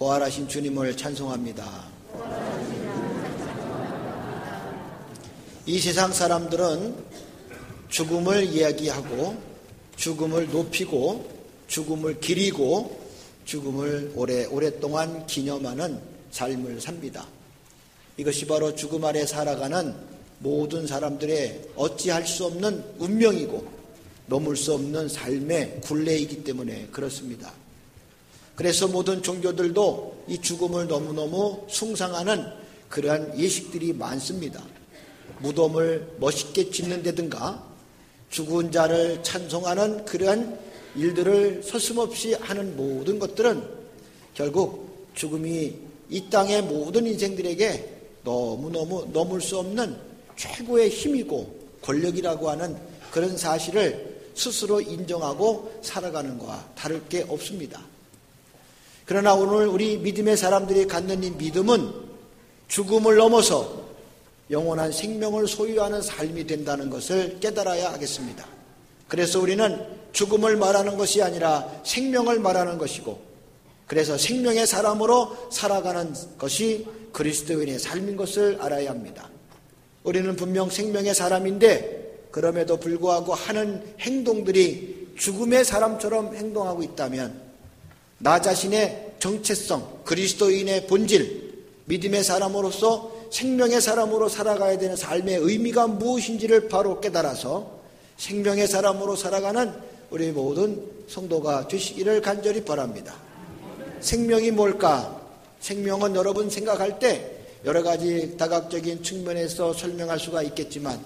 부활하신 주님을 찬송합니다. 이 세상 사람들은 죽음을 이야기하고 죽음을 높이고 죽음을 기리고 죽음을 오랫동안 기념하는 삶을 삽니다. 이것이 바로 죽음 아래 살아가는 모든 사람들의 어찌할 수 없는 운명이고 넘을 수 없는 삶의 굴레이기 때문에 그렇습니다. 그래서 모든 종교들도 이 죽음을 너무너무 숭상하는 그러한 예식들이 많습니다. 무덤을 멋있게 짓는다든가 죽은 자를 찬송하는 그러한 일들을 서슴없이 하는 모든 것들은 결국 죽음이 이 땅의 모든 인생들에게 너무너무 넘을 수 없는 최고의 힘이고 권력이라고 하는 그런 사실을 스스로 인정하고 살아가는 것과 다를 게 없습니다. 그러나 오늘 우리 믿음의 사람들이 갖는 이 믿음은 죽음을 넘어서 영원한 생명을 소유하는 삶이 된다는 것을 깨달아야 하겠습니다. 그래서 우리는 죽음을 말하는 것이 아니라 생명을 말하는 것이고, 그래서 생명의 사람으로 살아가는 것이 그리스도인의 삶인 것을 알아야 합니다. 우리는 분명 생명의 사람인데 그럼에도 불구하고 하는 행동들이 죽음의 사람처럼 행동하고 있다면 나 자신의 정체성, 그리스도인의 본질, 믿음의 사람으로서 생명의 사람으로 살아가야 되는 삶의 의미가 무엇인지를 바로 깨달아서 생명의 사람으로 살아가는 우리 모든 성도가 되시기를 간절히 바랍니다. 생명이 뭘까? 생명은 여러분 생각할 때 여러 가지 다각적인 측면에서 설명할 수가 있겠지만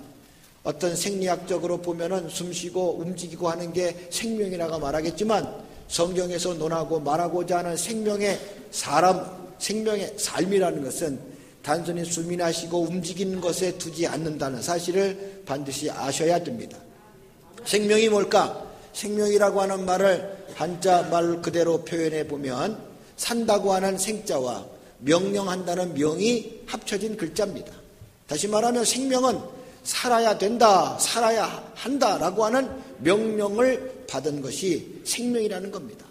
어떤 생리학적으로 보면은 숨쉬고 움직이고 하는 게 생명이라고 말하겠지만 성경에서 논하고 말하고자 하는 생명의 삶이라는 것은 단순히 숨이나 쉬고 움직이는 것에 두지 않는다는 사실을 반드시 아셔야 됩니다. 생명이 뭘까? 생명이라고 하는 말을 한자 말 그대로 표현해 보면 산다고 하는 생자와 명령한다는 명이 합쳐진 글자입니다. 다시 말하면 생명은 살아야 된다, 살아야 한다라고 하는 명령을 받은 것이 생명이라는 겁니다.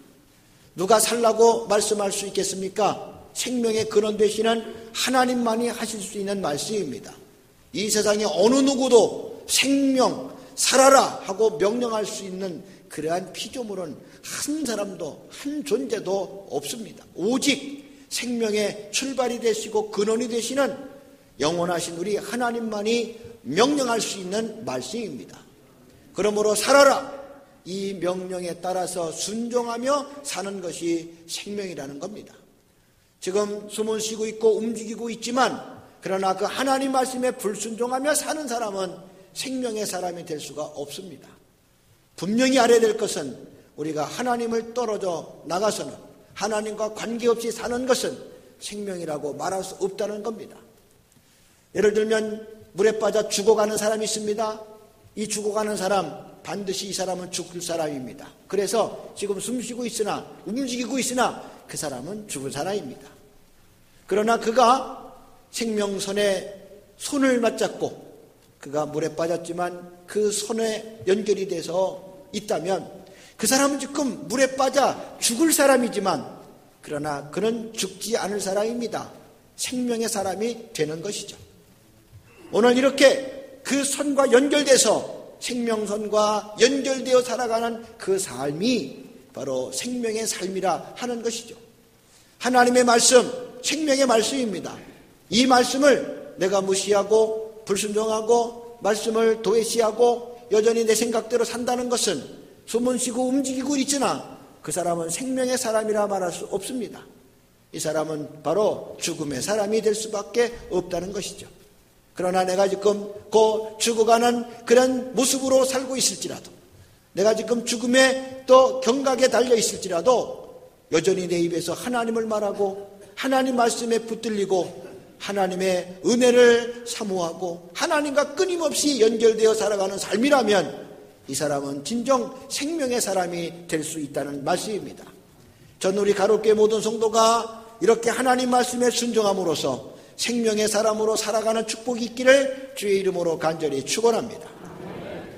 누가 살라고 말씀할 수 있겠습니까? 생명의 근원 되시는 하나님만이 하실 수 있는 말씀입니다. 이 세상에 어느 누구도 생명, 살아라 하고 명령할 수 있는 그러한 피조물은 한 사람도 한 존재도 없습니다. 오직 생명의 출발이 되시고 근원이 되시는 영원하신 우리 하나님만이 명령할 수 있는 말씀입니다. 그러므로 살아라, 이 명령에 따라서 순종하며 사는 것이 생명이라는 겁니다. 지금 숨을 쉬고 있고 움직이고 있지만 그러나 그 하나님 말씀에 불순종하며 사는 사람은 생명의 사람이 될 수가 없습니다. 분명히 알아야 될 것은 우리가 하나님을 떨어져 나가서는 하나님과 관계없이 사는 것은 생명이라고 말할 수 없다는 겁니다. 예를 들면 물에 빠져 죽어가는 사람이 있습니다. 이 죽어가는 사람 반드시 이 사람은 죽을 사람입니다. 그래서 지금 숨쉬고 있으나 움직이고 있으나 그 사람은 죽을 사람입니다. 그러나 그가 생명선에 손을 맞잡고 그가 물에 빠졌지만 그 손에 연결이 돼서 있다면 그 사람은 지금 물에 빠져 죽을 사람이지만 그러나 그는 죽지 않을 사람입니다. 생명의 사람이 되는 것이죠. 오늘 이렇게 그 선과 연결돼서 생명선과 연결되어 살아가는 그 삶이 바로 생명의 삶이라 하는 것이죠. 하나님의 말씀, 생명의 말씀입니다. 이 말씀을 내가 무시하고 불순종하고 말씀을 도외시하고 여전히 내 생각대로 산다는 것은 숨은 쉬고 움직이고 있으나 그 사람은 생명의 사람이라 말할 수 없습니다. 이 사람은 바로 죽음의 사람이 될 수밖에 없다는 것이죠. 그러나 내가 지금 곧 죽어가는 그런 모습으로 살고 있을지라도 내가 지금 죽음에 또 경각에 달려 있을지라도 여전히 내 입에서 하나님을 말하고 하나님 말씀에 붙들리고 하나님의 은혜를 사모하고 하나님과 끊임없이 연결되어 살아가는 삶이라면 이 사람은 진정 생명의 사람이 될 수 있다는 말씀입니다. 전 우리 가롯교회 모든 성도가 이렇게 하나님 말씀에 순종함으로써 생명의 사람으로 살아가는 축복이 있기를 주의 이름으로 간절히 축원합니다.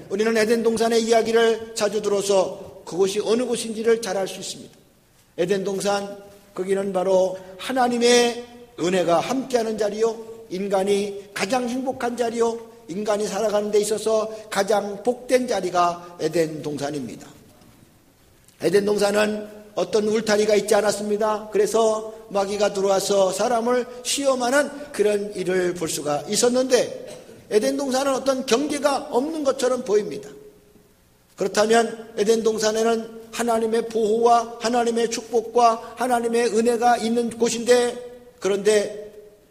우리는 에덴 동산의 이야기를 자주 들어서 그곳이 어느 곳인지를 잘 알 수 있습니다. 에덴 동산 거기는 바로 하나님의 은혜가 함께하는 자리요, 인간이 가장 행복한 자리요, 인간이 살아가는 데 있어서 가장 복된 자리가 에덴 동산입니다. 에덴 동산은 어떤 울타리가 있지 않았습니다. 그래서 마귀가 들어와서 사람을 시험하는 그런 일을 볼 수가 있었는데, 에덴 동산은 어떤 경계가 없는 것처럼 보입니다. 그렇다면 에덴 동산에는 하나님의 보호와 하나님의 축복과 하나님의 은혜가 있는 곳인데, 그런데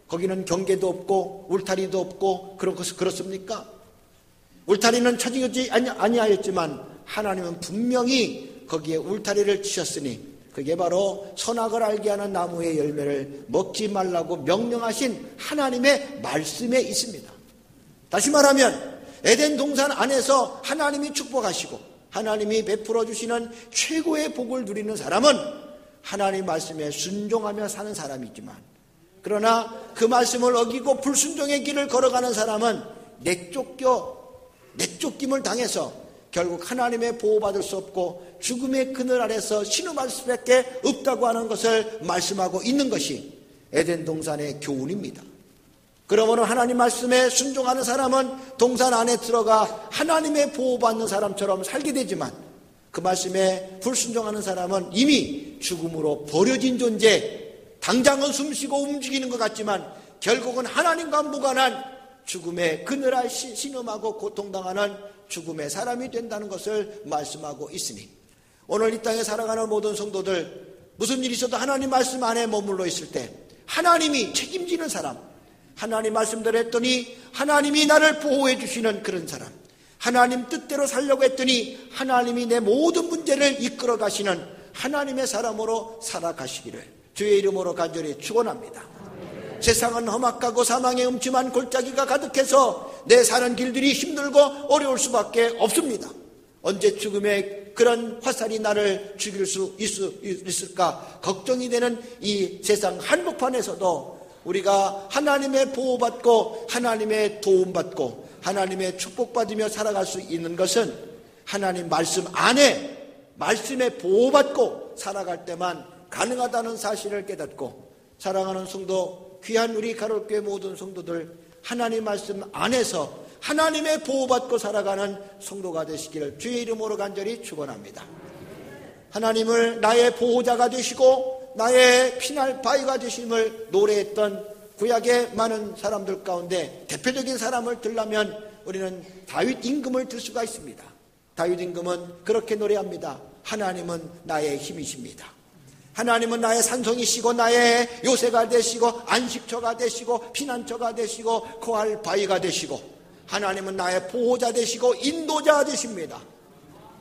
거기는 경계도 없고 울타리도 없고 그렇습니까? 울타리는 쳐지지 아니하였지만 하나님은 분명히 거기에 울타리를 치셨으니 그게 바로 선악을 알게 하는 나무의 열매를 먹지 말라고 명령하신 하나님의 말씀에 있습니다. 다시 말하면 에덴 동산 안에서 하나님이 축복하시고 하나님이 베풀어 주시는 최고의 복을 누리는 사람은 하나님 말씀에 순종하며 사는 사람이지만, 그러나 그 말씀을 어기고 불순종의 길을 걸어가는 사람은 내쫓김을 당해서 결국 하나님의 보호받을 수 없고 죽음의 그늘 아래서 신음할 수밖에 없다고 하는 것을 말씀하고 있는 것이 에덴 동산의 교훈입니다. 그러므로 하나님 말씀에 순종하는 사람은 동산 안에 들어가 하나님의 보호받는 사람처럼 살게 되지만, 그 말씀에 불순종하는 사람은 이미 죽음으로 버려진 존재, 당장은 숨쉬고 움직이는 것 같지만 결국은 하나님과 무관한 죽음의 그늘에 신음하고 고통당하는 죽음의 사람이 된다는 것을 말씀하고 있으니, 오늘 이 땅에 살아가는 모든 성도들, 무슨 일이 있어도 하나님 말씀 안에 머물러 있을 때 하나님이 책임지는 사람, 하나님 말씀대로 했더니 하나님이 나를 보호해 주시는 그런 사람, 하나님 뜻대로 살려고 했더니 하나님이 내 모든 문제를 이끌어 가시는 하나님의 사람으로 살아가시기를 주의 이름으로 간절히 축원합니다. 세상은 험악하고 사망의 음침한 골짜기가 가득해서 내 사는 길들이 힘들고 어려울 수밖에 없습니다. 언제 죽음의 그런 화살이 나를 죽일 수 있을까 걱정이 되는 이 세상 한복판에서도 우리가 하나님의 보호받고 하나님의 도움받고 하나님의 축복받으며 살아갈 수 있는 것은 하나님 말씀 안에 말씀에 보호받고 살아갈 때만 가능하다는 사실을 깨닫고, 사랑하는 성도, 귀한 우리 가톨교회 모든 성도들, 하나님 말씀 안에서 하나님의 보호받고 살아가는 성도가 되시기를 주의 이름으로 간절히 축원합니다. 하나님을 나의 보호자가 되시고 나의 피날 바위가 되심을 노래했던 구약의 많은 사람들 가운데 대표적인 사람을 들라면 우리는 다윗 임금을 들 수가 있습니다. 다윗 임금은 그렇게 노래합니다. 하나님은 나의 힘이십니다. 하나님은 나의 산성이시고 나의 요새가 되시고 안식처가 되시고 피난처가 되시고 거할 바위가 되시고 하나님은 나의 보호자 되시고 인도자 되십니다.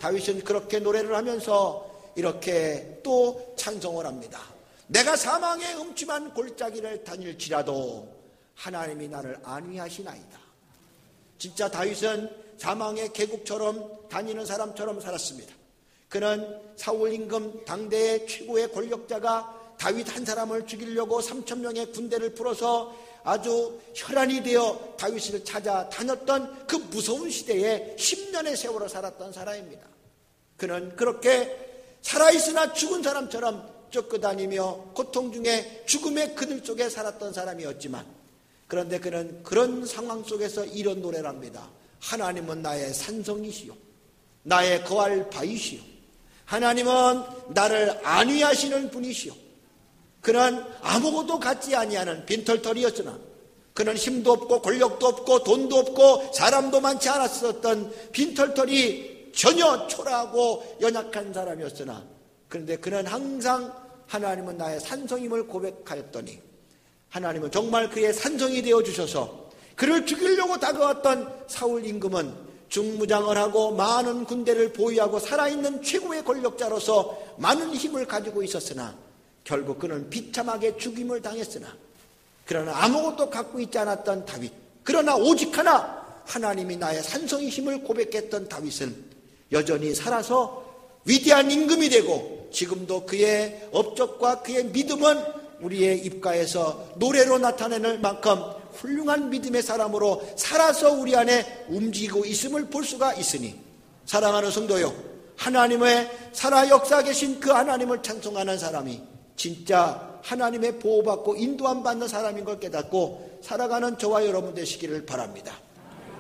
다윗은 그렇게 노래를 하면서 이렇게 또 찬송을 합니다. 내가 사망의 음침한 골짜기를 다닐지라도 하나님이 나를 안위하시나이다. 진짜 다윗은 사망의 계곡처럼 다니는 사람처럼 살았습니다. 그는 사울 임금 당대의 최고의 권력자가 다윗 한 사람을 죽이려고 3,000명의 군대를 풀어서 아주 혈안이 되어 다윗을 찾아 다녔던 그 무서운 시대에 10년의 세월을 살았던 사람입니다. 그는 그렇게 살아있으나 죽은 사람처럼 쫓겨다니며 고통 중에 죽음의 그늘 속에 살았던 사람이었지만, 그런데 그는 그런 상황 속에서 이런 노래를 합니다. 하나님은 나의 산성이시요 나의 거할 바위시요 하나님은 나를 안위하시는 분이시요. 그는 아무것도 갖지 아니하는 빈털털이었으나, 그는 힘도 없고 권력도 없고 돈도 없고 사람도 많지 않았었던 빈털털이 전혀 초라하고 연약한 사람이었으나, 그런데 그는 항상 하나님은 나의 산성임을 고백하였더니 하나님은 정말 그의 산성이 되어주셔서 그를 죽이려고 다가왔던 사울 임금은 중무장을 하고 많은 군대를 보유하고 살아있는 최고의 권력자로서 많은 힘을 가지고 있었으나 결국 그는 비참하게 죽임을 당했으나, 그러나 아무것도 갖고 있지 않았던 다윗, 그러나 오직 하나 하나님이 나의 산성이심을 고백했던 다윗은 여전히 살아서 위대한 임금이 되고, 지금도 그의 업적과 그의 믿음은 우리의 입가에서 노래로 나타내는 만큼 훌륭한 믿음의 사람으로 살아서 우리 안에 움직이고 있음을 볼 수가 있으니, 사랑하는 성도요, 하나님의 살아 역사 계신 그 하나님을 찬송하는 사람이 진짜 하나님의 보호받고 인도함 받는 사람인 걸 깨닫고 살아가는 저와 여러분 되시기를 바랍니다.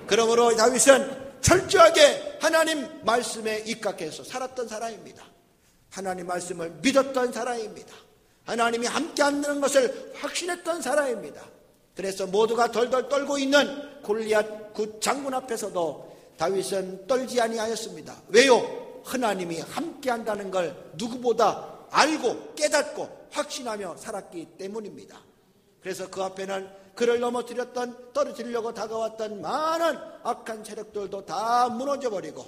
그러므로 다윗은 철저하게 하나님 말씀에 입각해서 살았던 사람입니다. 하나님 말씀을 믿었던 사람입니다. 하나님이 함께 한다는 것을 확신했던 사람입니다. 그래서 모두가 덜덜 떨고 있는 골리앗 그 장군 앞에서도 다윗은 떨지 아니하였습니다. 왜요? 하나님이 함께 한다는 걸 누구보다 알고 깨닫고 확신하며 살았기 때문입니다. 그래서 그 앞에는 그를 넘어뜨렸던, 떨어뜨리려고 다가왔던 많은 악한 세력들도 다 무너져버리고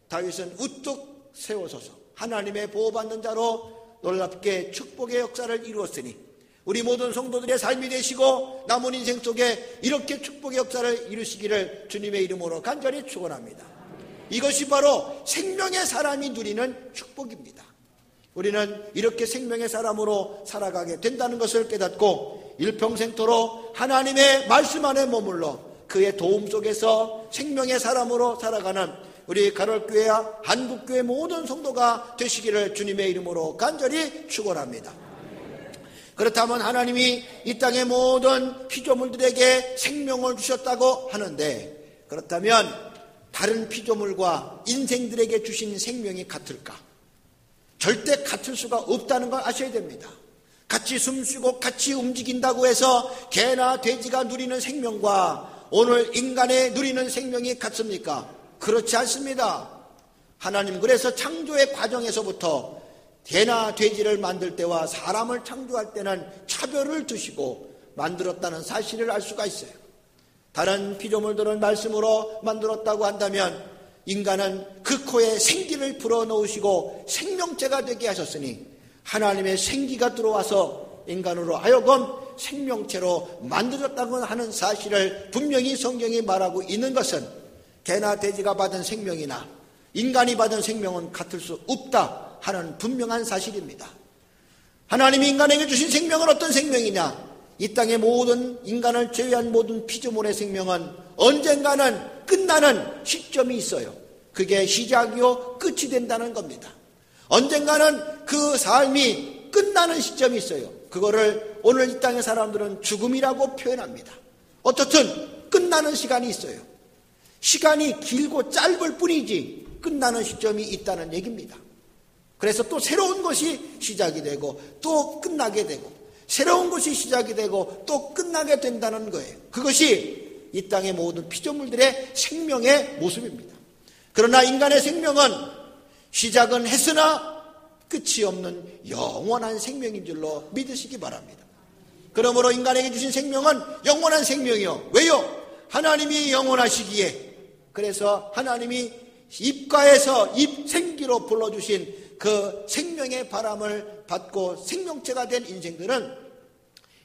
다윗은 우뚝 세워서서 하나님의 보호받는 자로 놀랍게 축복의 역사를 이루었으니 우리 모든 성도들의 삶이 되시고 남은 인생 속에 이렇게 축복의 역사를 이루시기를 주님의 이름으로 간절히 축원합니다. 이것이 바로 생명의 사람이 누리는 축복입니다. 우리는 이렇게 생명의 사람으로 살아가게 된다는 것을 깨닫고 일평생토록 하나님의 말씀 안에 머물러 그의 도움 속에서 생명의 사람으로 살아가는 우리 가롤교회와 한국교회 모든 성도가 되시기를 주님의 이름으로 간절히 축원합니다. 그렇다면 하나님이 이 땅의 모든 피조물들에게 생명을 주셨다고 하는데, 그렇다면 다른 피조물과 인생들에게 주신 생명이 같을까? 절대 같을 수가 없다는 걸 아셔야 됩니다. 같이 숨쉬고 같이 움직인다고 해서 개나 돼지가 누리는 생명과 오늘 인간의 누리는 생명이 같습니까? 그렇지 않습니다. 하나님 그래서 창조의 과정에서부터 개나 돼지를 만들 때와 사람을 창조할 때는 차별을 두시고 만들었다는 사실을 알 수가 있어요. 다른 피조물들은 말씀으로 만들었다고 한다면 인간은 그 코에 생기를 불어넣으시고 생명체가 되게 하셨으니 하나님의 생기가 들어와서 인간으로 하여금 생명체로 만들었다고 하는 사실을 분명히 성경이 말하고 있는 것은 개나 돼지가 받은 생명이나 인간이 받은 생명은 같을 수 없다 하는 분명한 사실입니다. 하나님이 인간에게 주신 생명은 어떤 생명이냐? 이 땅의 모든 인간을 제외한 모든 피조물의 생명은 언젠가는 끝나는 시점이 있어요. 그게 시작이요 끝이 된다는 겁니다. 언젠가는 그 삶이 끝나는 시점이 있어요. 그거를 오늘 이 땅의 사람들은 죽음이라고 표현합니다. 어떻든 끝나는 시간이 있어요. 시간이 길고 짧을 뿐이지 끝나는 시점이 있다는 얘기입니다. 그래서 또 새로운 것이 시작이 되고 또 끝나게 되고 새로운 것이 시작이 되고 또 끝나게 된다는 거예요. 그것이 이 땅의 모든 피조물들의 생명의 모습입니다. 그러나 인간의 생명은 시작은 했으나 끝이 없는 영원한 생명인 줄로 믿으시기 바랍니다. 그러므로 인간에게 주신 생명은 영원한 생명이요. 왜요? 하나님이 영원하시기에. 그래서 하나님이 입가에서 입생기로 불러주신 그 생명의 바람을 받고 생명체가 된 인생들은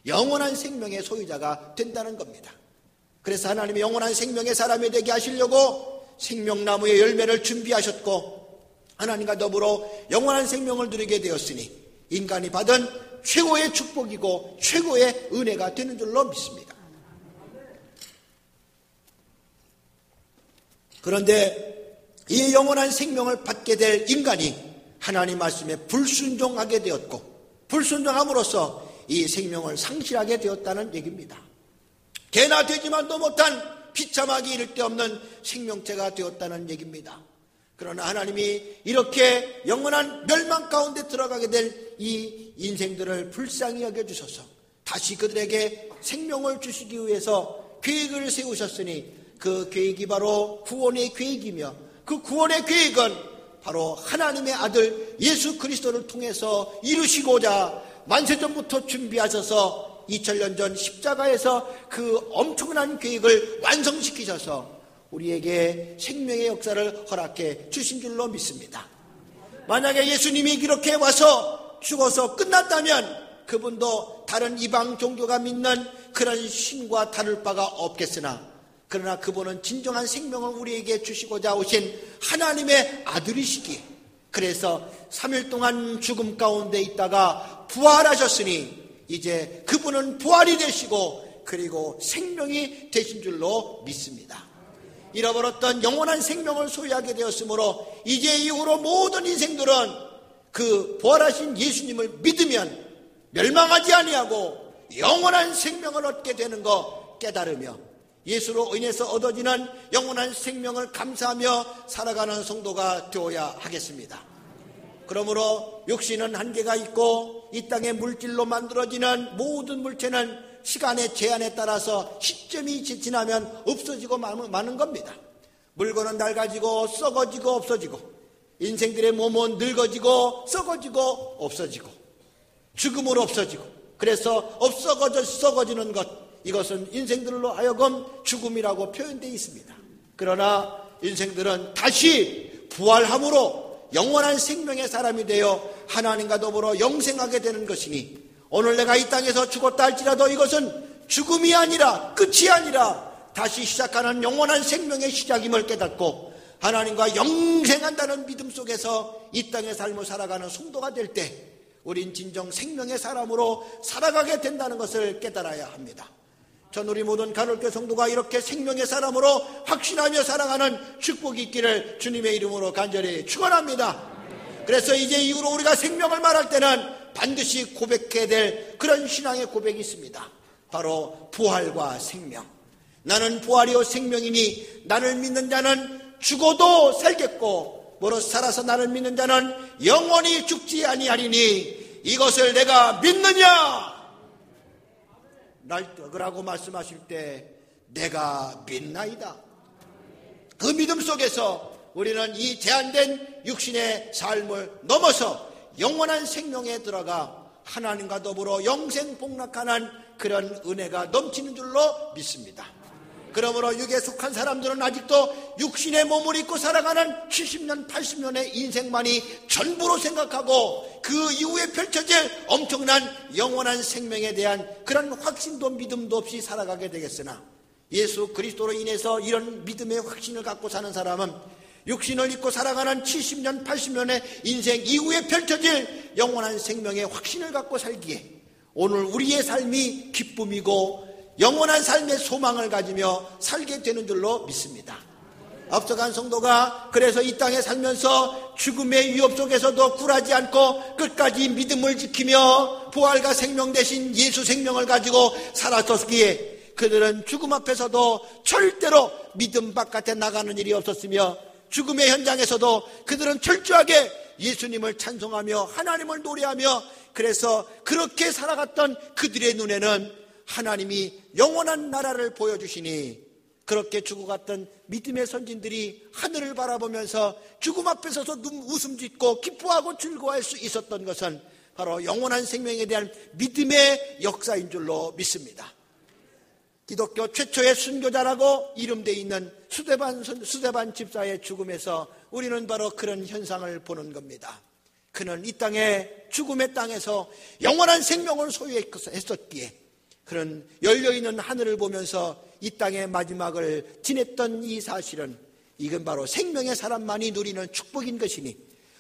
영원한 생명의 소유자가 된다는 겁니다. 그래서 하나님이 영원한 생명의 사람이 되게 하시려고 생명나무의 열매를 준비하셨고 하나님과 더불어 영원한 생명을 누리게 되었으니 인간이 받은 최고의 축복이고 최고의 은혜가 되는 줄로 믿습니다. 그런데 이 영원한 생명을 받게 될 인간이 하나님 말씀에 불순종하게 되었고 불순종함으로써 이 생명을 상실하게 되었다는 얘기입니다. 개나 돼지만도 못한 비참하기 이를 데 없는 생명체가 되었다는 얘기입니다. 그러나 하나님이 이렇게 영원한 멸망 가운데 들어가게 될 이 인생들을 불쌍히 여겨주셔서 다시 그들에게 생명을 주시기 위해서 계획을 세우셨으니 그 계획이 바로 구원의 계획이며 그 구원의 계획은 바로 하나님의 아들 예수 그리스도를 통해서 이루시고자 만세전부터 준비하셔서 2000년 전 십자가에서 그 엄청난 계획을 완성시키셔서 우리에게 생명의 역사를 허락해 주신 줄로 믿습니다. 만약에 예수님이 이렇게 와서 죽어서 끝났다면 그분도 다른 이방 종교가 믿는 그런 신과 다를 바가 없겠으나 그러나 그분은 진정한 생명을 우리에게 주시고자 오신 하나님의 아들이시기에 그래서 3일 동안 죽음 가운데 있다가 부활하셨으니 이제 그분은 부활이 되시고 그리고 생명이 되신 줄로 믿습니다. 잃어버렸던 영원한 생명을 소유하게 되었으므로 이제 이후로 모든 인생들은 그 부활하신 예수님을 믿으면 멸망하지 아니하고 영원한 생명을 얻게 되는 거 깨달으며 예수로 인해서 얻어지는 영원한 생명을 감사하며 살아가는 성도가 되어야 하겠습니다. 그러므로 육신은 한계가 있고 이 땅의 물질로 만들어지는 모든 물체는 시간의 제한에 따라서 시점이 지나면 없어지고 마는 겁니다. 물건은 낡아지고 썩어지고 없어지고, 인생들의 몸은 늙어지고 썩어지고 없어지고 죽음으로 없어지고, 그래서 썩어지는 것, 이것은 인생들로 하여금 죽음이라고 표현되어 있습니다. 그러나 인생들은 다시 부활함으로 영원한 생명의 사람이 되어 하나님과 더불어 영생하게 되는 것이니, 오늘 내가 이 땅에서 죽었다 할지라도 이것은 죽음이 아니라 끝이 아니라 다시 시작하는 영원한 생명의 시작임을 깨닫고 하나님과 영생한다는 믿음 속에서 이 땅의 삶을 살아가는 성도가 될 때 우린 진정 생명의 사람으로 살아가게 된다는 것을 깨달아야 합니다. 전 우리 모든 간헐교 성도가 이렇게 생명의 사람으로 확신하며 살아가는 축복이 있기를 주님의 이름으로 간절히 축원합니다. 그래서 이제 이후로 우리가 생명을 말할 때는 반드시 고백해야 될 그런 신앙의 고백이 있습니다. 바로 부활과 생명. 나는 부활이요 생명이니 나를 믿는 자는 죽어도 살겠고 무릇 살아서 나를 믿는 자는 영원히 죽지 아니하리니 이것을 내가 믿느냐? 라고 말씀하실 때 내가 믿나이다. 그 믿음 속에서 우리는 이 제한된 육신의 삶을 넘어서 영원한 생명에 들어가 하나님과 더불어 영생 복락하는 그런 은혜가 넘치는 줄로 믿습니다. 그러므로 육에 속한 사람들은 아직도 육신의 몸을 입고 살아가는 70년, 80년의 인생만이 전부로 생각하고 그 이후에 펼쳐질 엄청난 영원한 생명에 대한 그런 확신도 믿음도 없이 살아가게 되겠으나, 예수 그리스도로 인해서 이런 믿음의 확신을 갖고 사는 사람은 육신을 입고 살아가는 70년, 80년의 인생 이후에 펼쳐질 영원한 생명의 확신을 갖고 살기에 오늘 우리의 삶이 기쁨이고 영원한 삶의 소망을 가지며 살게 되는 줄로 믿습니다. 앞서간 성도가 그래서 이 땅에 살면서 죽음의 위협 속에서도 굴하지 않고 끝까지 믿음을 지키며 부활과 생명 대신 예수 생명을 가지고 살았었기에 그들은 죽음 앞에서도 절대로 믿음 바깥에 나가는 일이 없었으며, 죽음의 현장에서도 그들은 철저하게 예수님을 찬송하며 하나님을 노래하며, 그래서 그렇게 살아갔던 그들의 눈에는 하나님이 영원한 나라를 보여주시니, 그렇게 죽어갔던 믿음의 선진들이 하늘을 바라보면서 죽음 앞에서도 웃음 짓고 기뻐하고 즐거워할 수 있었던 것은 바로 영원한 생명에 대한 믿음의 역사인 줄로 믿습니다. 기독교 최초의 순교자라고 이름되어 있는 수데반 집사의 죽음에서 우리는 바로 그런 현상을 보는 겁니다. 그는 이 땅의 죽음의 땅에서 영원한 생명을 소유했었기에 그런 열려있는 하늘을 보면서 이 땅의 마지막을 지냈던 이 사실은, 이건 바로 생명의 사람만이 누리는 축복인 것이니,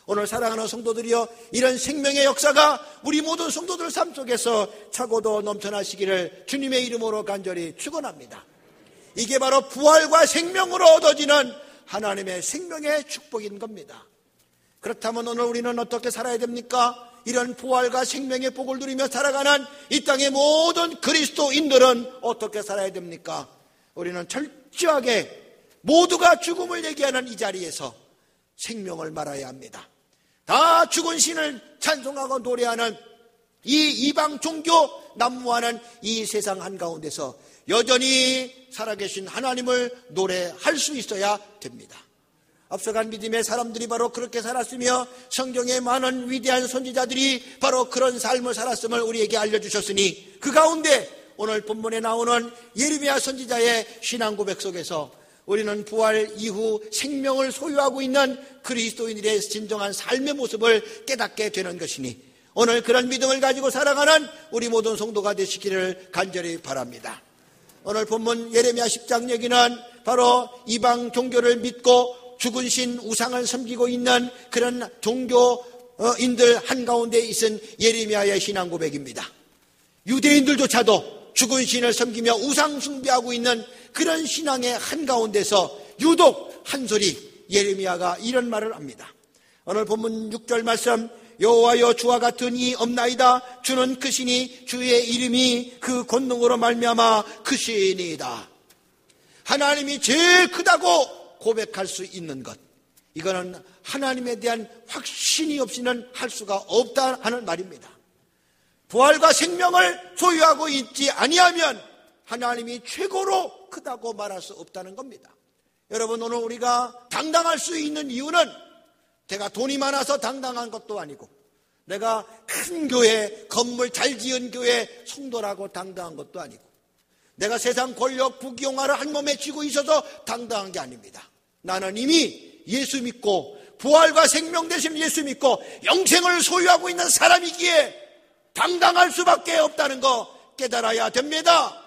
오늘 사랑하는 성도들이여, 이런 생명의 역사가 우리 모든 성도들 삶 속에서 차고도 넘쳐나시기를 주님의 이름으로 간절히 축원합니다. 이게 바로 부활과 생명으로 얻어지는 하나님의 생명의 축복인 겁니다. 그렇다면 오늘 우리는 어떻게 살아야 됩니까? 이런 부활과 생명의 복을 누리며 살아가는 이 땅의 모든 그리스도인들은 어떻게 살아야 됩니까? 우리는 철저하게 모두가 죽음을 얘기하는 이 자리에서 생명을 말해야 합니다. 다 죽은 신을 찬송하고 노래하는 이 이방 종교 난무하는 이 세상 한가운데서 여전히 살아계신 하나님을 노래할 수 있어야 됩니다. 앞서간 믿음의 사람들이 바로 그렇게 살았으며 성경의 많은 위대한 선지자들이 바로 그런 삶을 살았음을 우리에게 알려주셨으니, 그 가운데 오늘 본문에 나오는 예레미야 선지자의 신앙 고백 속에서 우리는 부활 이후 생명을 소유하고 있는 그리스도인들의 진정한 삶의 모습을 깨닫게 되는 것이니, 오늘 그런 믿음을 가지고 살아가는 우리 모든 성도가 되시기를 간절히 바랍니다. 오늘 본문 예레미야 10장 얘기는 바로 이방 종교를 믿고 죽은 신 우상을 섬기고 있는 그런 종교인들 한가운데 있은 예레미야의 신앙 고백입니다. 유대인들조차도 죽은 신을 섬기며 우상 숭배하고 있는 그런 신앙의 한가운데서 유독 한 소리 예레미야가 이런 말을 합니다. 오늘 본문 6절 말씀, 여호와여 주와 같은 이 없나이다. 주는 크시니 주의 이름이 그 권능으로 말미암아 크시니이다. 하나님이 제일 크다고 고백할 수 있는 것, 이거는 하나님에 대한 확신이 없이는 할 수가 없다 하는 말입니다. 부활과 생명을 소유하고 있지 아니하면 하나님이 최고로 크다고 말할 수 없다는 겁니다. 여러분, 오늘 우리가 당당할 수 있는 이유는 내가 돈이 많아서 당당한 것도 아니고, 내가 큰 교회, 건물 잘 지은 교회 성도라고 당당한 것도 아니고, 내가 세상 권력, 부귀영화를 한 몸에 쥐고 있어서 당당한 게 아닙니다. 나는 이미 예수 믿고 부활과 생명 되신 예수 믿고 영생을 소유하고 있는 사람이기에 당당할 수밖에 없다는 거 깨달아야 됩니다.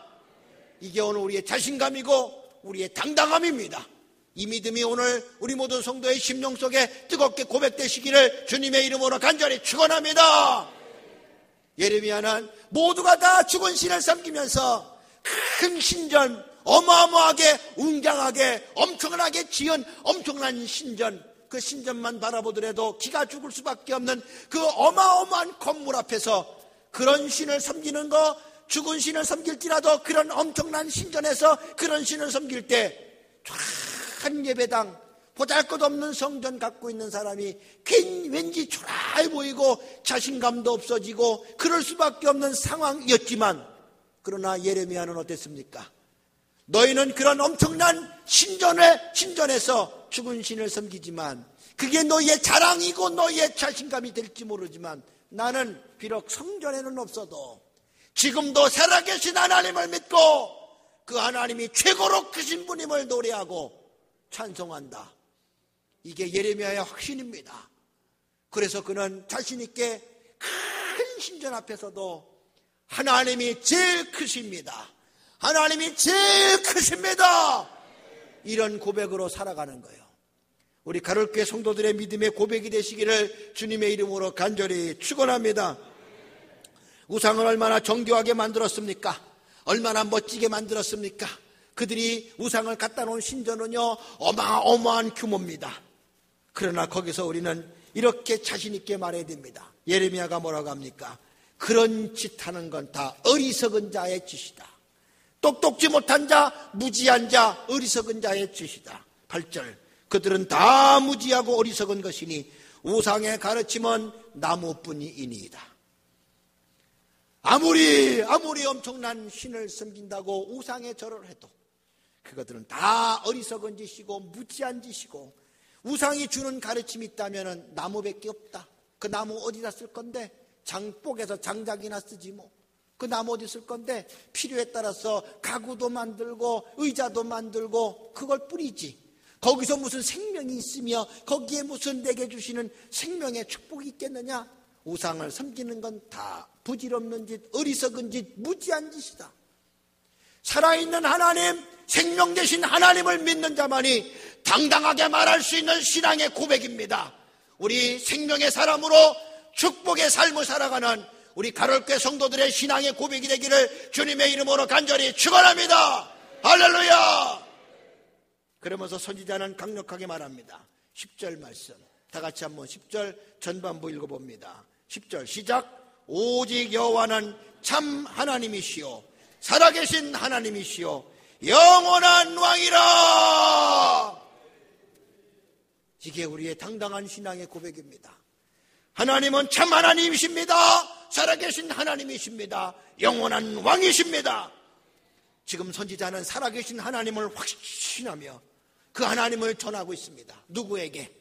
이게 오늘 우리의 자신감이고 우리의 당당함입니다. 이 믿음이 오늘 우리 모든 성도의 심령 속에 뜨겁게 고백되시기를 주님의 이름으로 간절히 축원합니다. 예레미야는 모두가 다 죽은 신을 섬기면서 큰 신전, 어마어마하게 웅장하게 엄청나게 지은 엄청난 신전, 그 신전만 바라보더라도 기가 죽을 수밖에 없는 그 어마어마한 건물 앞에서 그런 신을 섬기는 거, 죽은 신을 섬길지라도 그런 엄청난 신전에서 그런 신을 섬길 때 한 예배당 보잘것없는 성전 갖고 있는 사람이 왠지 초라해 보이고 자신감도 없어지고 그럴 수밖에 없는 상황이었지만, 그러나 예레미야는 어땠습니까? 너희는 그런 엄청난 신전에서 죽은 신을 섬기지만 그게 너희의 자랑이고 너희의 자신감이 될지 모르지만, 나는 비록 성전에는 없어도 지금도 살아계신 하나님을 믿고 그 하나님이 최고로 크신 분임을 노래하고 찬송한다. 이게 예레미야의 확신입니다. 그래서 그는 자신 있게 큰 신전 앞에서도 하나님이 제일 크십니다. 하나님이 제일 크십니다. 이런 고백으로 살아가는 거예요. 우리 가톨교회 성도들의 믿음의 고백이 되시기를 주님의 이름으로 간절히 축원합니다. 우상을 얼마나 정교하게 만들었습니까? 얼마나 멋지게 만들었습니까? 그들이 우상을 갖다 놓은 신전은요, 어마어마한 규모입니다. 그러나 거기서 우리는 이렇게 자신 있게 말해야 됩니다. 예레미야가 뭐라고 합니까? 그런 짓 하는 건 다 어리석은 자의 짓이다. 똑똑지 못한 자, 무지한 자, 어리석은 자의 짓이다. 8절, 그들은 다 무지하고 어리석은 것이니 우상의 가르침은 나무뿐이니이다. 아무리 엄청난 신을 섬긴다고 우상에 절을 해도 그것들은 다 어리석은 짓이고 무지한 짓이고, 우상이 주는 가르침이 있다면 나무밖에 없다. 그 나무 어디다 쓸 건데? 장복에서 장작이나 쓰지 뭐. 그 나무 어디 쓸 건데? 필요에 따라서 가구도 만들고 의자도 만들고 그걸 뿌리지. 거기서 무슨 생명이 있으며 거기에 무슨 내게 주시는 생명의 축복이 있겠느냐? 우상을 섬기는 건 다 부질없는 짓, 어리석은 짓, 무지한 짓이다. 살아있는 하나님, 생명 되신 하나님을 믿는 자만이 당당하게 말할 수 있는 신앙의 고백입니다. 우리 생명의 사람으로 축복의 삶을 살아가는 우리 가톨교회 성도들의 신앙의 고백이 되기를 주님의 이름으로 간절히 축원합니다. 할렐루야. 그러면서 선지자는 강력하게 말합니다. 10절 말씀 다 같이 한번 10절 전반부 읽어봅니다. 10절 시작. 오직 여호와는 참 하나님이시요 살아계신 하나님이시요 영원한 왕이라. 이게 우리의 당당한 신앙의 고백입니다. 하나님은 참 하나님이십니다. 살아계신 하나님이십니다. 영원한 왕이십니다. 지금 선지자는 살아계신 하나님을 확신하며 그 하나님을 전하고 있습니다. 누구에게?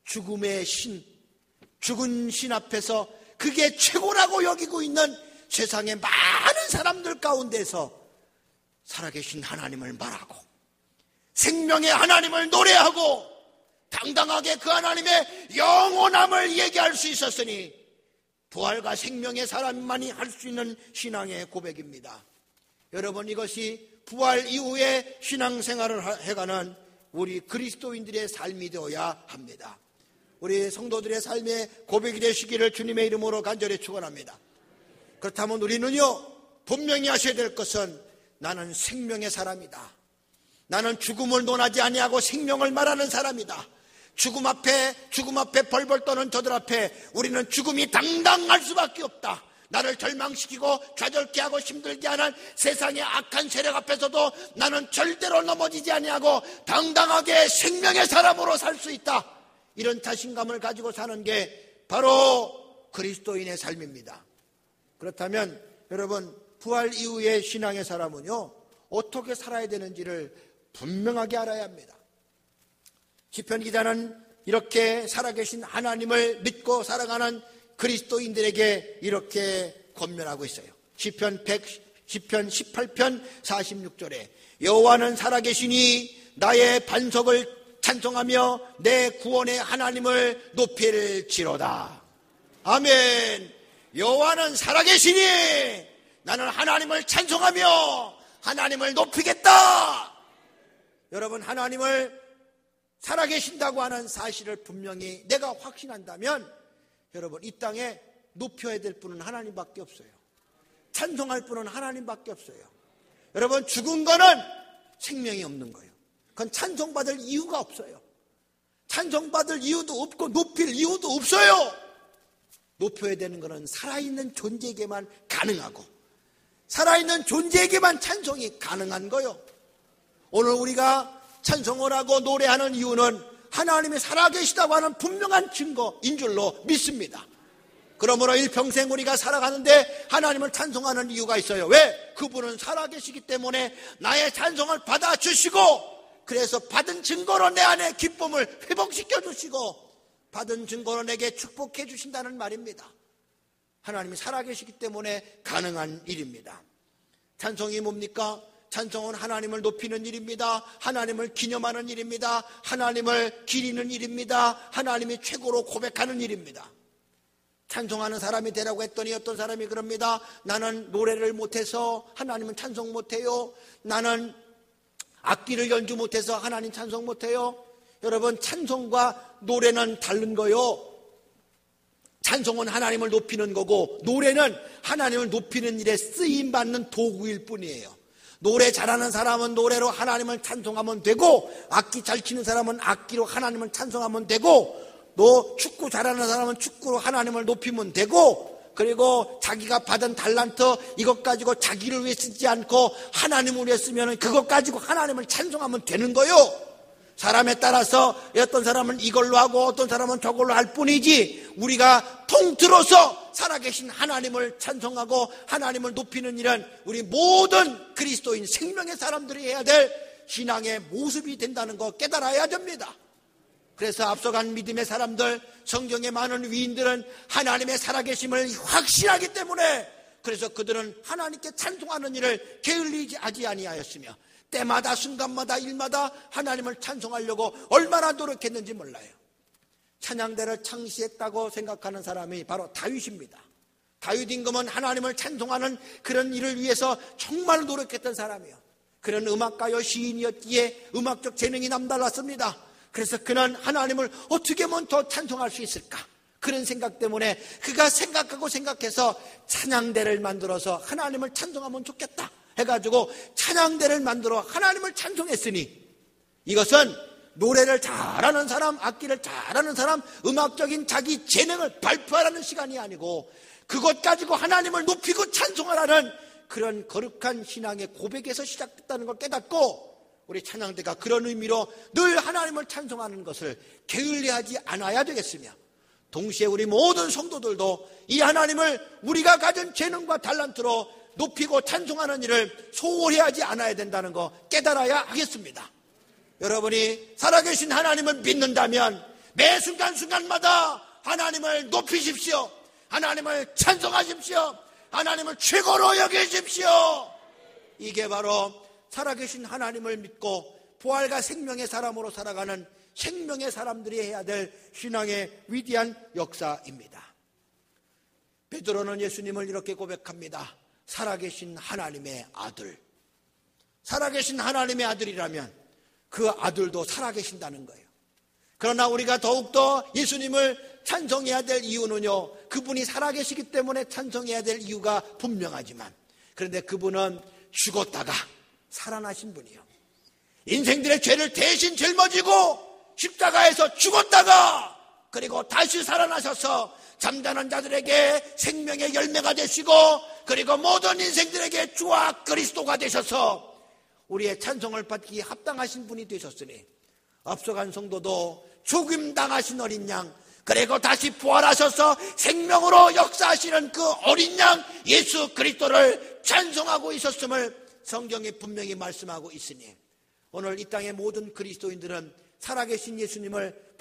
죽음의 신, 죽은 신 앞에서 그게 최고라고 여기고 있는 세상의 많은 사람들 가운데서 살아계신 하나님을 말하고 생명의 하나님을 노래하고 당당하게 그 하나님의 영원함을 얘기할 수 있었으니 부활과 생명의 사람만이 할 수 있는 신앙의 고백입니다. 여러분, 이것이 부활 이후에 신앙생활을 해가는 우리 그리스도인들의 삶이 되어야 합니다. 우리 성도들의 삶의 고백이 되시기를 주님의 이름으로 간절히 축원합니다. 그렇다면 우리는요, 분명히 하셔야 될 것은 나는 생명의 사람이다. 나는 죽음을 논하지 아니하고 생명을 말하는 사람이다. 죽음 앞에 벌벌 떠는 저들 앞에 우리는 죽음이 당당할 수밖에 없다. 나를 절망시키고 좌절케 하고 힘들게 하는 세상의 악한 세력 앞에서도 나는 절대로 넘어지지 아니하고 당당하게 생명의 사람으로 살 수 있다. 이런 자신감을 가지고 사는 게 바로 그리스도인의 삶입니다. 그렇다면 여러분, 부활 이후의 신앙의 사람은요, 어떻게 살아야 되는지를 분명하게 알아야 합니다. 시편 기자는 이렇게 살아계신 하나님을 믿고 살아가는 그리스도인들에게 이렇게 권면하고 있어요. 시편 18편 46절에 여호와는 살아계시니 나의 반석을 찬송하며 내 구원의 하나님을 높일지로다. 아멘. 여호와는 살아계시니 나는 하나님을 찬송하며 하나님을 높이겠다. 여러분, 하나님을 살아계신다고 하는 사실을 분명히 내가 확신한다면 여러분, 이 땅에 높여야 될 분은 하나님밖에 없어요. 찬송할 분은 하나님밖에 없어요. 여러분, 죽은 거는 생명이 없는 거예요. 그건 찬송받을 이유가 없어요. 찬송받을 이유도 없고 높일 이유도 없어요. 높여야 되는 것은 살아있는 존재에게만 가능하고 살아있는 존재에게만 찬송이 가능한 거예요. 오늘 우리가 찬송을 하고 노래하는 이유는 하나님이 살아계시다고 하는 분명한 증거인 줄로 믿습니다. 그러므로 일평생 우리가 살아가는데 하나님을 찬송하는 이유가 있어요. 왜? 그분은 살아계시기 때문에 나의 찬송을 받아주시고 그래서 받은 증거로 내 안에 기쁨을 회복시켜 주시고 받은 증거로 내게 축복해 주신다는 말입니다. 하나님이 살아계시기 때문에 가능한 일입니다. 찬송이 뭡니까? 찬송은 하나님을 높이는 일입니다. 하나님을 기념하는 일입니다. 하나님을 기리는 일입니다. 하나님이 최고로 고백하는 일입니다. 찬송하는 사람이 되라고 했더니 어떤 사람이 그럽니다. 나는 노래를 못해서 하나님은 찬송 못해요. 나는 악기를 연주 못해서 하나님 찬송 못해요. 여러분, 찬송과 노래는 다른 거요. 찬송은 하나님을 높이는 거고 노래는 하나님을 높이는 일에 쓰임받는 도구일 뿐이에요. 노래 잘하는 사람은 노래로 하나님을 찬송하면 되고 악기 잘 치는 사람은 악기로 하나님을 찬송하면 되고 또 축구 잘하는 사람은 축구로 하나님을 높이면 되고 그리고 자기가 받은 달란트 이것 가지고 자기를 위해 쓰지 않고 하나님을 위해 쓰면 그것 가지고 하나님을 찬송하면 되는 거요. 사람에 따라서 어떤 사람은 이걸로 하고 어떤 사람은 저걸로 할 뿐이지 우리가 통틀어서 살아계신 하나님을 찬송하고 하나님을 높이는 일은 우리 모든 그리스도인 생명의 사람들이 해야 될 신앙의 모습이 된다는 거 깨달아야 됩니다. 그래서 앞서간 믿음의 사람들, 성경의 많은 위인들은 하나님의 살아계심을 확신하기 때문에 그래서 그들은 하나님께 찬송하는 일을 게을리지 아니하였으며 때마다 순간마다 일마다 하나님을 찬송하려고 얼마나 노력했는지 몰라요. 찬양대를 창시했다고 생각하는 사람이 바로 다윗입니다. 다윗 임금은 하나님을 찬송하는 그런 일을 위해서 정말 노력했던 사람이에요. 그는 음악가요 시인이었기에 음악적 재능이 남달랐습니다. 그래서 그는 하나님을 어떻게 하면 더 찬송할 수 있을까? 그런 생각 때문에 그가 생각해서 찬양대를 만들어서 하나님을 찬송하면 좋겠다 해가지고 찬양대를 만들어 하나님을 찬송했으니 이것은 노래를 잘하는 사람, 악기를 잘하는 사람, 음악적인 자기 재능을 발표하라는 시간이 아니고 그것 가지고 하나님을 높이고 찬송하라는 그런 거룩한 신앙의 고백에서 시작됐다는 걸 깨닫고 우리 찬양대가 그런 의미로 늘 하나님을 찬송하는 것을 게을리하지 않아야 되겠으며 동시에 우리 모든 성도들도 이 하나님을 우리가 가진 재능과 달란트로 높이고 찬송하는 일을 소홀히 하지 않아야 된다는 거 깨달아야 하겠습니다. 여러분이 살아계신 하나님을 믿는다면 매 순간순간마다 하나님을 높이십시오. 하나님을 찬송하십시오. 하나님을 최고로 여기십시오. 이게 바로 살아계신 하나님을 믿고 부활과 생명의 사람으로 살아가는 생명의 사람들이 해야 될 신앙의 위대한 역사입니다. 베드로는 예수님을 이렇게 고백합니다. 살아계신 하나님의 아들. 살아계신 하나님의 아들이라면 그 아들도 살아계신다는 거예요. 그러나 우리가 더욱더 예수님을 찬송해야 될 이유는요, 그분이 살아계시기 때문에 찬송해야 될 이유가 분명하지만 그런데 그분은 죽었다가 살아나신 분이요, 인생들의 죄를 대신 짊어지고 십자가에서 죽었다가 그리고 다시 살아나셔서 잠자는 자들에게 생명의 열매가 되시고 그리고 모든 인생들에게 주와 그리스도가 되셔서 우리의 찬송을 받기 합당하신 분이 되셨으니 앞서간 성도도 죽임당하신 어린 양 그리고 다시 부활하셔서 생명으로 역사하시는 그 어린 양 예수 그리스도를 찬송하고 있었음을 성경이 분명히 말씀하고 있으니 오늘 이 땅의 모든 그리스도인들은 살아계신 예수님을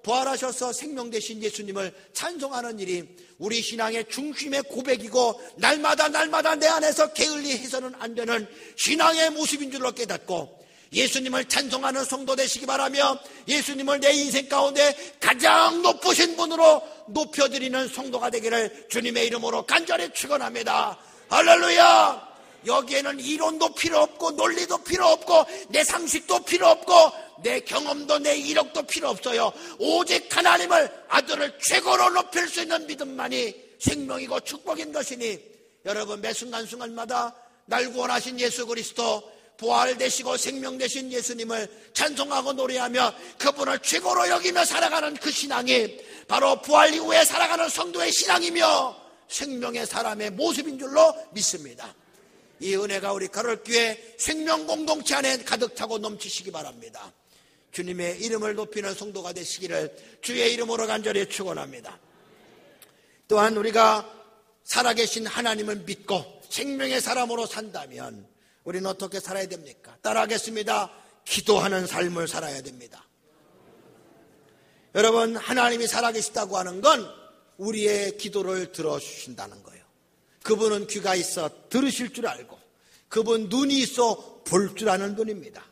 부활하셔서 생명 되신 예수님을 찬송하는 일이 우리 신앙의 중심의 고백이고 날마다 내 안에서 게을리 해서는 안 되는 신앙의 모습인 줄로 깨닫고 예수님을 찬송하는 성도 되시기 바라며 예수님을 내 인생 가운데 가장 높으신 분으로 높여드리는 성도가 되기를 주님의 이름으로 간절히 축원합니다. 할렐루야. 여기에는 이론도 필요 없고 논리도 필요 없고 내 상식도 필요 없고 내 경험도 내 이력도 필요 없어요. 오직 하나님을 아들을 최고로 높일 수 있는 믿음만이 생명이고 축복인 것이니 여러분 매 순간순간마다 날 구원하신 예수 그리스도 부활되시고 생명되신 예수님을 찬송하고 노래하며 그분을 최고로 여기며 살아가는 그 신앙이 바로 부활 이후에 살아가는 성도의 신앙이며 생명의 사람의 모습인 줄로 믿습니다. 이 은혜가 우리 가톨교회 생명 공동체 안에 가득 차고 넘치시기 바랍니다. 주님의 이름을 높이는 성도가 되시기를 주의 이름으로 간절히 축원합니다. 또한 우리가 살아계신 하나님을 믿고 생명의 사람으로 산다면 우리는 어떻게 살아야 됩니까? 따라하겠습니다. 기도하는 삶을 살아야 됩니다. 여러분 하나님이 살아계시다고 하는 건 우리의 기도를 들어주신다는 거예요. 그분은 귀가 있어 들으실 줄 알고 그분 눈이 있어 볼 줄 아는 분입니다.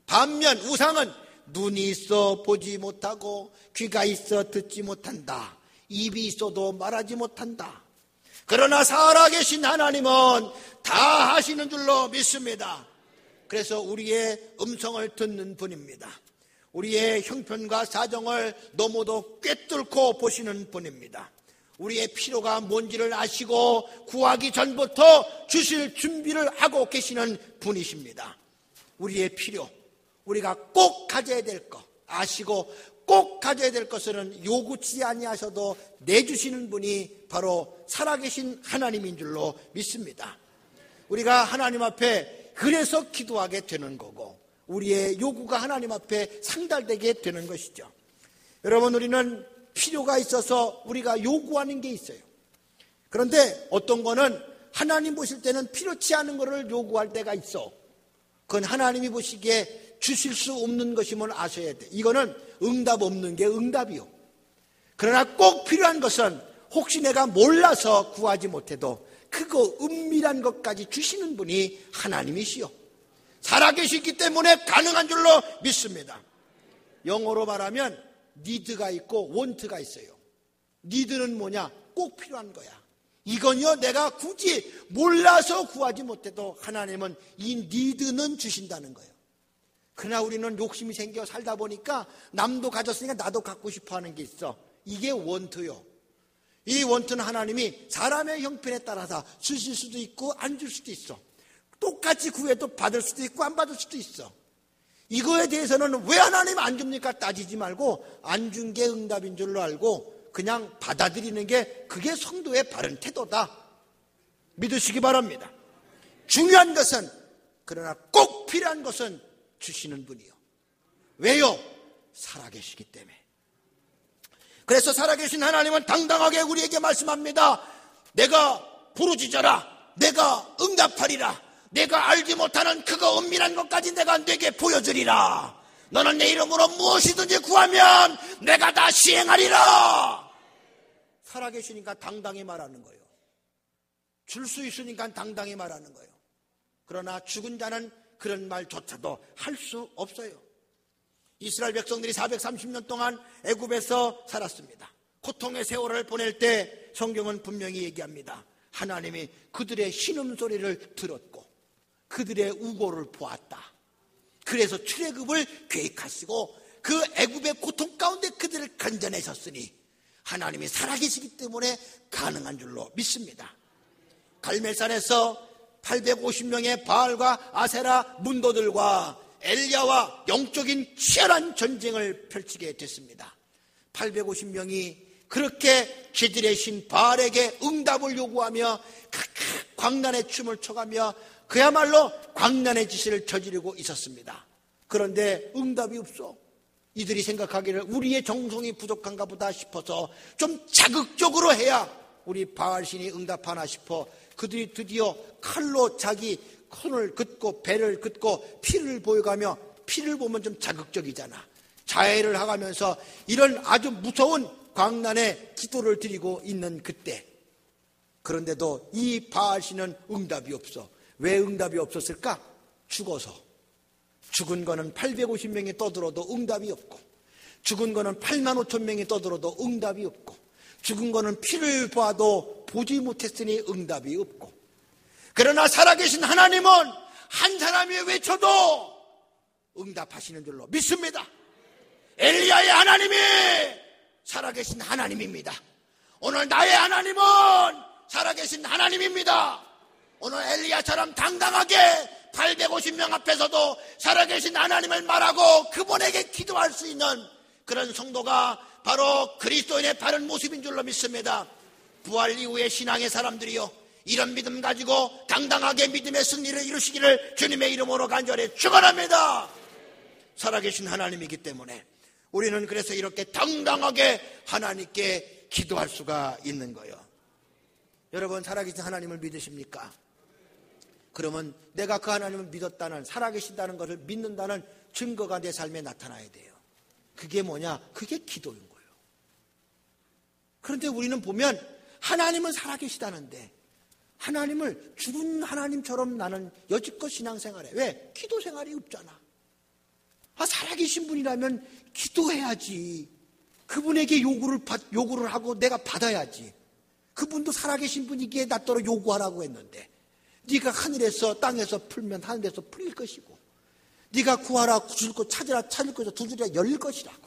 반면 우상은 눈이 있어 보지 못하고 귀가 있어 듣지 못한다. 입이 있어도 말하지 못한다. 그러나 살아계신 하나님은 다 하시는 줄로 믿습니다. 그래서 우리의 음성을 듣는 분입니다. 우리의 형편과 사정을 너무도 꿰뚫고 보시는 분입니다. 우리의 필요가 뭔지를 아시고 구하기 전부터 주실 준비를 하고 계시는 분이십니다. 우리의 필요, 우리가 꼭 가져야 될 것 아시고 꼭 가져야 될 것은 요구치 아니하셔도 내주시는 분이 바로 살아계신 하나님인 줄로 믿습니다. 우리가 하나님 앞에 그래서 기도하게 되는 거고 우리의 요구가 하나님 앞에 상달되게 되는 것이죠. 여러분 우리는 필요가 있어서 우리가 요구하는 게 있어요. 그런데 어떤 거는 하나님 보실 때는 필요치 않은 거를 요구할 때가 있어. 그건 하나님이 보시기에 주실 수 없는 것임을 아셔야 돼. 이거는 응답 없는 게 응답이요. 그러나 꼭 필요한 것은 혹시 내가 몰라서 구하지 못해도 그거 은밀한 것까지 주시는 분이 하나님이시요. 살아계시기 때문에 가능한 줄로 믿습니다. 영어로 말하면 니드가 있고 원트가 있어요. 니드는 뭐냐? 꼭 필요한 거야. 이건요 내가 굳이 몰라서 구하지 못해도 하나님은 이 니드는 주신다는 거예요. 그러나 우리는 욕심이 생겨 살다 보니까 남도 가졌으니까 나도 갖고 싶어 하는 게 있어. 이게 원트요. 이 원트는 하나님이 사람의 형편에 따라서 주실 수도 있고 안 줄 수도 있어. 똑같이 구해도 받을 수도 있고 안 받을 수도 있어. 이거에 대해서는 왜 하나님 안 줍니까? 따지지 말고 안 준 게 응답인 줄로 알고 그냥 받아들이는 게 그게 성도의 바른 태도다. 믿으시기 바랍니다. 중요한 것은 그러나 꼭 필요한 것은 주시는 분이요. 왜요? 살아계시기 때문에. 그래서 살아계신 하나님은 당당하게 우리에게 말씀합니다. 내가 부르짖어라. 내가 응답하리라. 내가 알지 못하는 그거 은밀한 것까지 내가 네게 보여주리라. 너는 내 이름으로 무엇이든지 구하면 내가 다 시행하리라. 살아계시니까 당당히 말하는 거예요. 줄 수 있으니까 당당히 말하는 거예요. 그러나 죽은 자는 그런 말조차도 할 수 없어요. 이스라엘 백성들이 430년 동안 애굽에서 살았습니다. 고통의 세월을 보낼 때 성경은 분명히 얘기합니다. 하나님이 그들의 신음소리를 들었고 그들의 우고를 보았다. 그래서 출애굽을 계획하시고 그 애굽의 고통 가운데 그들을 건져내셨으니 하나님이 살아계시기 때문에 가능한 줄로 믿습니다. 갈멜산에서 850명의 바알과 아세라 문도들과 엘리야와 영적인 치열한 전쟁을 펼치게 됐습니다. 850명이 그렇게 그들의 신 바알에게 응답을 요구하며 각각 광란의 춤을 춰가며 그야말로 광란의 짓을 저지르고 있었습니다. 그런데 응답이 없어. 이들이 생각하기를 우리의 정성이 부족한가 보다 싶어서 좀 자극적으로 해야 우리 바알신이 응답하나 싶어 그들이 드디어 칼로 자기 손을 긋고 배를 긋고 피를 보여가며, 피를 보면 좀 자극적이잖아. 자해를 하면서 이런 아주 무서운 광란의 기도를 드리고 있는 그때, 그런데도 이 바알신은 응답이 없어. 왜 응답이 없었을까? 죽어서. 죽은 거는 850명이 떠들어도 응답이 없고, 죽은 거는 8만 5천 명이 떠들어도 응답이 없고, 죽은 거는 피를 봐도 보지 못했으니 응답이 없고, 그러나 살아계신 하나님은 한 사람이 외쳐도 응답하시는 줄로 믿습니다. 엘리야의 하나님이 살아계신 하나님입니다. 오늘 나의 하나님은 살아계신 하나님입니다. 오늘 엘리야처럼 당당하게 850명 앞에서도 살아계신 하나님을 말하고 그분에게 기도할 수 있는 그런 성도가 바로 그리스도인의 바른 모습인 줄로 믿습니다. 부활 이후의 신앙의 사람들이요, 이런 믿음 가지고 당당하게 믿음의 승리를 이루시기를 주님의 이름으로 간절히 축원합니다. 살아계신 하나님이기 때문에 우리는 그래서 이렇게 당당하게 하나님께 기도할 수가 있는 거예요. 여러분, 살아계신 하나님을 믿으십니까? 그러면 내가 그 하나님을 믿었다는, 살아계신다는 것을 믿는다는 증거가 내 삶에 나타나야 돼요. 그게 뭐냐? 그게 기도인 거예요. 그런데 우리는 보면 하나님은 살아계시다는데 하나님을 죽은 하나님처럼 나는 여지껏 신앙생활해. 왜? 기도 생활이 없잖아. 살아계신 분이라면 기도해야지. 그분에게 요구를 하고 내가 받아야지. 그분도 살아계신 분이기에 나더러 요구하라고 했는데, 네가 하늘에서 땅에서 풀면 하늘에서 풀릴 것이고, 네가 구하라 줄 것, 찾으라 찾을 것이고, 두드리라 열릴 것이라고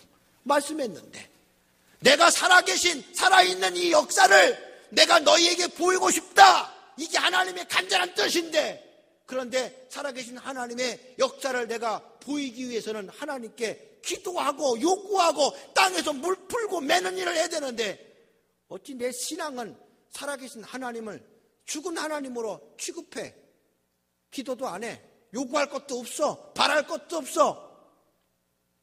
말씀했는데, 내가 살아있는 이 역사를 내가 너희에게 보이고 싶다. 이게 하나님의 간절한 뜻인데, 그런데 살아계신 하나님의 역사를 내가 보이기 위해서는 하나님께 기도하고 요구하고 땅에서 물 풀고 매는 일을 해야 되는데, 어찌 내 신앙은 살아계신 하나님을 죽은 하나님으로 취급해. 기도도 안 해. 요구할 것도 없어. 바랄 것도 없어.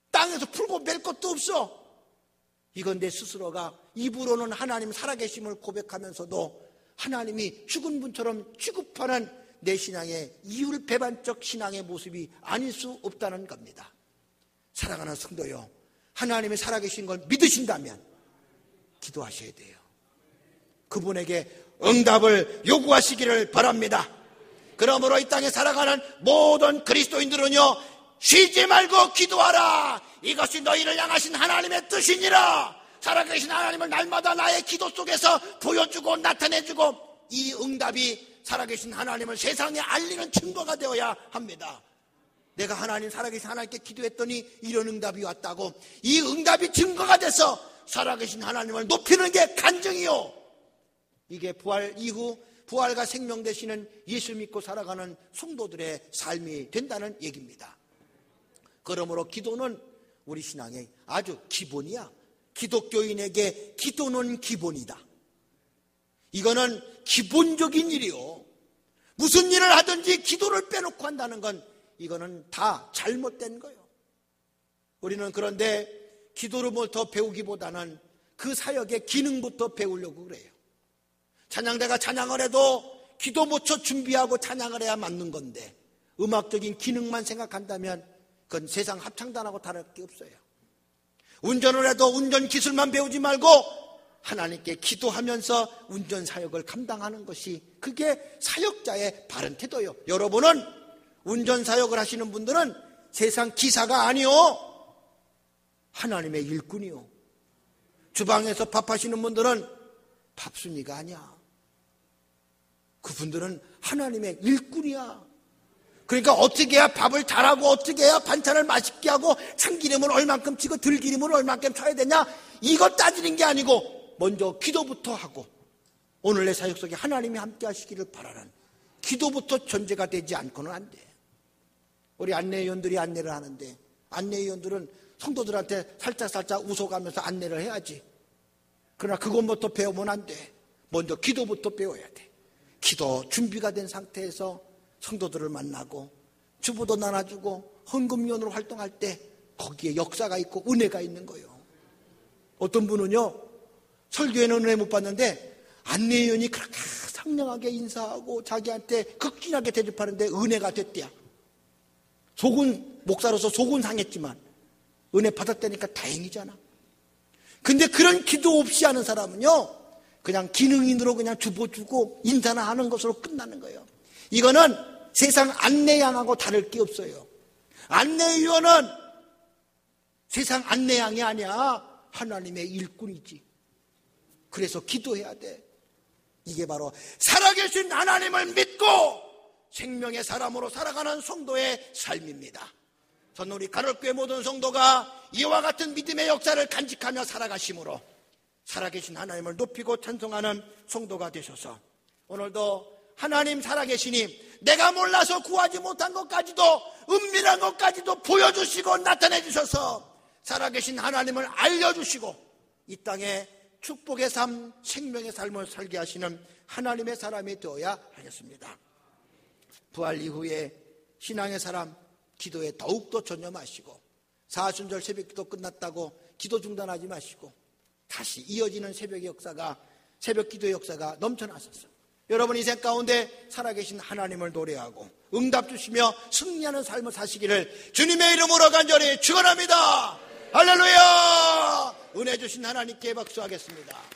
땅에서 풀고 맬 것도 없어. 이건 내 스스로가 입으로는 하나님 살아계심을 고백하면서도 하나님이 죽은 분처럼 취급하는 내 신앙의 이율배반적 신앙의 모습이 아닐 수 없다는 겁니다. 사랑하는 성도요, 하나님이 살아계신 걸 믿으신다면 기도하셔야 돼요. 그분에게 응답을 요구하시기를 바랍니다. 그러므로 이 땅에 살아가는 모든 그리스도인들은요, 쉬지 말고 기도하라. 이것이 너희를 향하신 하나님의 뜻이니라. 살아계신 하나님을 날마다 나의 기도 속에서 보여주고 나타내주고, 이 응답이 살아계신 하나님을 세상에 알리는 증거가 되어야 합니다. 내가 하나님, 살아계신 하나님께 기도했더니 이런 응답이 왔다고, 이 응답이 증거가 돼서 살아계신 하나님을 높이는 게 간증이요, 이게 부활 이후 부활과 생명 되시는 예수 믿고 살아가는 성도들의 삶이 된다는 얘기입니다. 그러므로 기도는 우리 신앙의 아주 기본이야. 기독교인에게 기도는 기본이다. 이거는 기본적인 일이요. 무슨 일을 하든지 기도를 빼놓고 한다는 건 이거는 다 잘못된 거예요. 우리는 그런데 기도를 뭘 더 배우기보다는 그 사역의 기능부터 배우려고 그래요. 찬양대가 찬양을 해도 기도 모처 준비하고 찬양을 해야 맞는 건데, 음악적인 기능만 생각한다면 그건 세상 합창단하고 다를 게 없어요. 운전을 해도 운전 기술만 배우지 말고 하나님께 기도하면서 운전 사역을 감당하는 것이, 그게 사역자의 바른 태도예요. 여러분은 운전 사역을 하시는 분들은 세상 기사가 아니요, 하나님의 일꾼이요. 주방에서 밥하시는 분들은 밥순이가 아니야. 그분들은 하나님의 일꾼이야. 그러니까 어떻게 해야 밥을 잘하고, 어떻게 해야 반찬을 맛있게 하고, 참기름을 얼만큼 치고 들기름을 얼만큼 쳐야 되냐, 이거 따지는 게 아니고 먼저 기도부터 하고, 오늘 내 사역 속에 하나님이 함께 하시기를 바라는 기도부터 존재가 되지 않고는 안 돼. 우리 안내위원들이 안내를 하는데 안내위원들은 성도들한테 살짝 웃어가면서 안내를 해야지. 그러나 그것부터 배우면 안 돼. 먼저 기도부터 배워야 돼. 기도 준비가 된 상태에서 성도들을 만나고 주보도 나눠주고 헌금위원으로 활동할 때 거기에 역사가 있고 은혜가 있는 거예요. 어떤 분은요, 설교에는 은혜 못 받는데 안내위원이 그렇게 상냥하게 인사하고 자기한테 극진하게 대접하는데 은혜가 됐대야. 목사로서 속은 상했지만 은혜 받았다니까 다행이잖아. 근데 그런 기도 없이 하는 사람은요, 그냥 기능인으로 그냥 주보주고 인사나 하는 것으로 끝나는 거예요. 이거는 세상 안내양하고 다를 게 없어요. 안내위원은 세상 안내양이 아니야. 하나님의 일꾼이지. 그래서 기도해야 돼. 이게 바로 살아계신 하나님을 믿고 생명의 사람으로 살아가는 성도의 삶입니다. 저는 우리 가톨교회 모든 성도가 이와 같은 믿음의 역사를 간직하며 살아가심으로 살아계신 하나님을 높이고 찬송하는 성도가 되셔서 오늘도 하나님 살아계시니 내가 몰라서 구하지 못한 것까지도 은밀한 것까지도 보여주시고 나타내 주셔서 살아계신 하나님을 알려주시고 이 땅에 축복의 삶, 생명의 삶을 살게 하시는 하나님의 사람이 되어야 하겠습니다. 부활 이후에 신앙의 사람 기도에 더욱더 전념하시고 사순절 새벽기도 끝났다고 기도 중단하지 마시고 다시 이어지는 새벽의 역사가, 새벽 기도의 역사가 넘쳐나셨어요. 여러분 인생 가운데 살아계신 하나님을 노래하고 응답 주시며 승리하는 삶을 사시기를 주님의 이름으로 간절히 축원합니다. 할렐루야! 은혜 주신 하나님께 박수하겠습니다.